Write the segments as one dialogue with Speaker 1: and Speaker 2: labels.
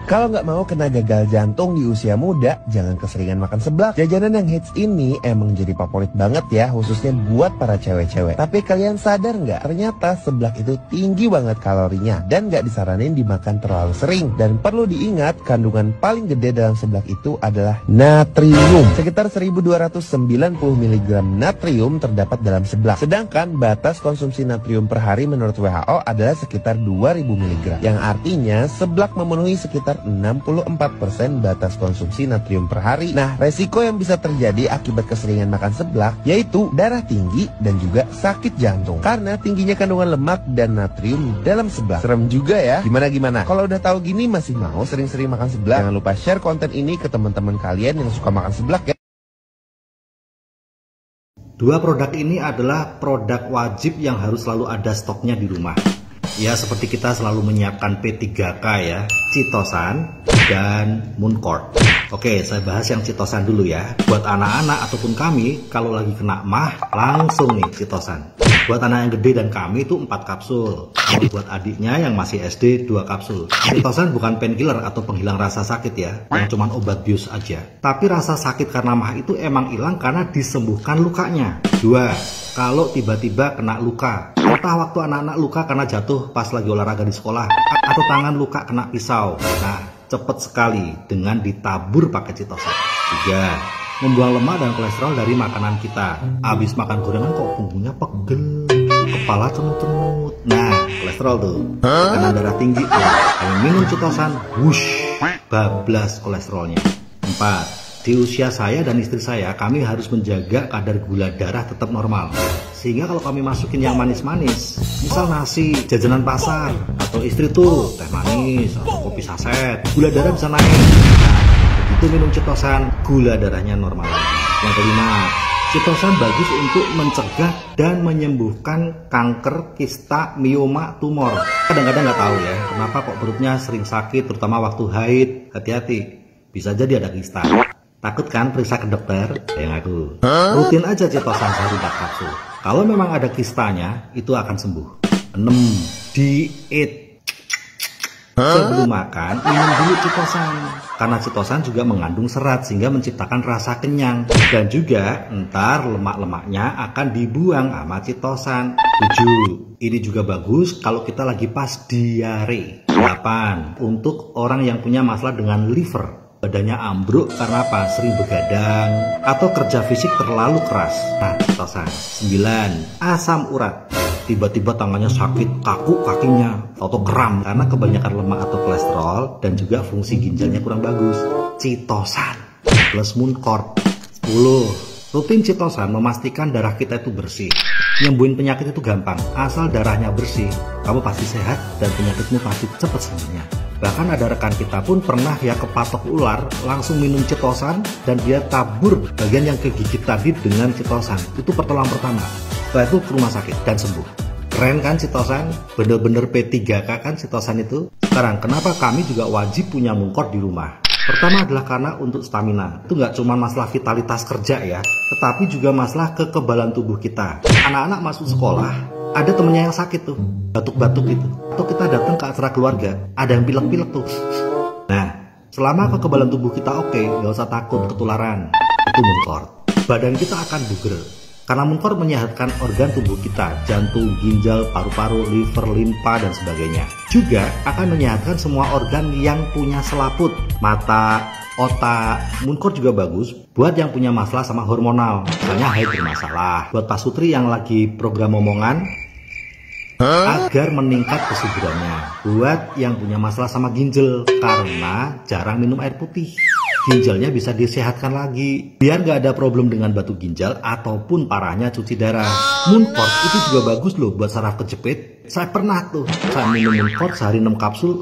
Speaker 1: Kalau nggak mau kena gagal jantung di usia muda, jangan keseringan makan seblak. Jajanan yang hits ini emang jadi favorit banget ya, khususnya buat para cewek-cewek. Tapi kalian sadar nggak? Ternyata seblak itu tinggi banget kalorinya dan nggak disaranin dimakan terlalu sering. Dan perlu diingat, kandungan paling gede dalam seblak itu adalah natrium. Sekitar 1290 mg natrium terdapat dalam seblak. Sedangkan batas konsumsi natrium per hari menurut WHO adalah sekitar 2000 mg. Yang artinya seblak memenuhi sekitar 64% batas konsumsi natrium per hari. Nah, resiko yang bisa terjadi akibat keseringan makan seblak yaitu darah tinggi dan juga sakit jantung karena tingginya kandungan lemak dan natrium dalam seblak. Serem juga ya. Gimana? Kalau udah tahu gini masih mau sering-sering makan seblak? Jangan lupa share konten ini ke teman-teman kalian yang suka makan seblak ya.
Speaker 2: Dua produk ini adalah produk wajib yang harus selalu ada stoknya di rumah. Ya, seperti kita selalu menyiapkan P3K ya, Chitosan dan Mooncort. Oke, saya bahas yang Chitosan dulu ya. Buat anak-anak ataupun kami, kalau lagi kena mah, langsung nih Chitosan. Buat anak yang gede dan kami itu 4 kapsul. Buat adiknya yang masih SD 2 kapsul. Chitosan bukan painkiller atau penghilang rasa sakit ya, yang cuman obat bius aja. Tapi rasa sakit karena mah itu emang hilang karena disembuhkan lukanya. 2. Kalau tiba-tiba kena luka, entah waktu anak-anak luka karena jatuh pas lagi olahraga di sekolah, atau tangan luka kena pisau. Nah, cepet sekali dengan ditabur pakai Chitosan. 3. Membuang lemak dan kolesterol dari makanan kita. Abis makan gorengan kok punggungnya pegel, kepala cenut-cenut. Nah, kolesterol tuh, tekanan darah tinggi tuh. Kalau minum Chitosan, wush, bablas kolesterolnya. 4. Di usia saya dan istri saya, kami harus menjaga kadar gula darah tetap normal. Sehingga kalau kami masukin yang manis-manis, misal nasi, jajanan pasar, atau istri tuh teh manis atau kopi saset, gula darah bisa naik. Nah, itu minum Chitosan, gula darahnya normal. Yang kelima, Chitosan bagus untuk mencegah dan menyembuhkan kanker, kista, mioma, tumor. Kadang-kadang nggak tahu ya, kenapa kok perutnya sering sakit, terutama waktu haid. Hati-hati, bisa jadi ada kista. Takut kan periksa ke dokter? Kayak aku. Rutin aja Chitosan sehari 4 kapsul. Kalau memang ada kistanya, itu akan sembuh. 6. Diet. Sebelum makan, minum dulu Chitosan. Karena Chitosan juga mengandung serat sehingga menciptakan rasa kenyang. Dan juga ntar lemak-lemaknya akan dibuang sama Chitosan. 7. Ini juga bagus kalau kita lagi pas diare. 8. Untuk orang yang punya masalah dengan liver. Badannya ambruk karena apa? Sering begadang atau kerja fisik terlalu keras. Nah, Chitosan. 9. Asam urat. Tiba-tiba tangannya sakit, kaku kakinya, atau kram karena kebanyakan lemak atau kolesterol dan juga fungsi ginjalnya kurang bagus. Chitosan plus Mooncort. 10. Rutin Chitosan memastikan darah kita itu bersih. Nyembuhin penyakit itu gampang, asal darahnya bersih, kamu pasti sehat dan penyakitmu pasti cepat sembuhnya. Bahkan ada rekan kita pun pernah ya kepatok ular, langsung minum Chitosan dan dia tabur bagian yang kegigit tadi dengan Chitosan. Itu pertolongan pertama. Setelah itu ke rumah sakit dan sembuh. Keren kan Chitosan? Bener-bener P3K kan Chitosan itu? Sekarang kenapa kami juga wajib punya Mooncort di rumah? Pertama adalah karena untuk stamina. Itu nggak cuma masalah vitalitas kerja ya, tetapi juga masalah kekebalan tubuh kita. Anak-anak masuk sekolah, ada temennya yang sakit tuh, batuk-batuk gitu. Atau kita datang ke acara keluarga, ada yang pilek-pilek tuh. Nah, selama kekebalan tubuh kita oke, nggak usah takut ketularan. Itu Mooncort. Badan kita akan buger. Karena Mooncort menyehatkan organ tubuh kita, jantung, ginjal, paru-paru, liver, limpa, dan sebagainya. Juga akan menyehatkan semua organ yang punya selaput, mata, otak. Mooncort juga bagus buat yang punya masalah sama hormonal, misalnya haid bermasalah. Buat Pak Sutri yang lagi program omongan, agar meningkat kesuburannya. Buat yang punya masalah sama ginjal, karena jarang minum air putih, ginjalnya bisa disehatkan lagi biar nggak ada problem dengan batu ginjal ataupun parahnya cuci darah. Mooncort itu juga bagus loh buat saraf kejepit. Saya pernah tuh, saya minum Mooncort sehari 6 kapsul,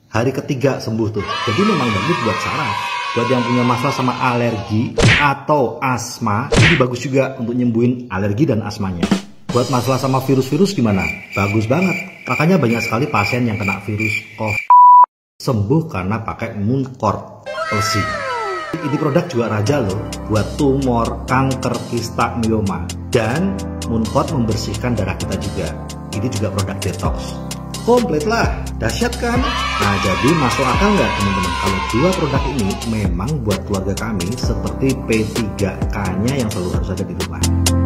Speaker 2: hari ketiga sembuh tuh. Jadi memang bagus buat saraf. Buat yang punya masalah sama alergi atau asma, ini bagus juga untuk nyembuhin alergi dan asmanya. Buat masalah sama virus-virus gimana? Bagus banget. Makanya banyak sekali pasien yang kena virus COVID sembuh karena pakai Mooncort Plus. Ini produk juga raja loh buat tumor, kanker, kista, mioma. Dan Mooncort membersihkan darah kita juga. Ini juga produk detox. komplit lah. Dahsyat kan? Nah, jadi masuk akal nggak teman-teman kalau dua produk ini memang buat keluarga kami seperti P3K-nya yang selalu harus ada di rumah.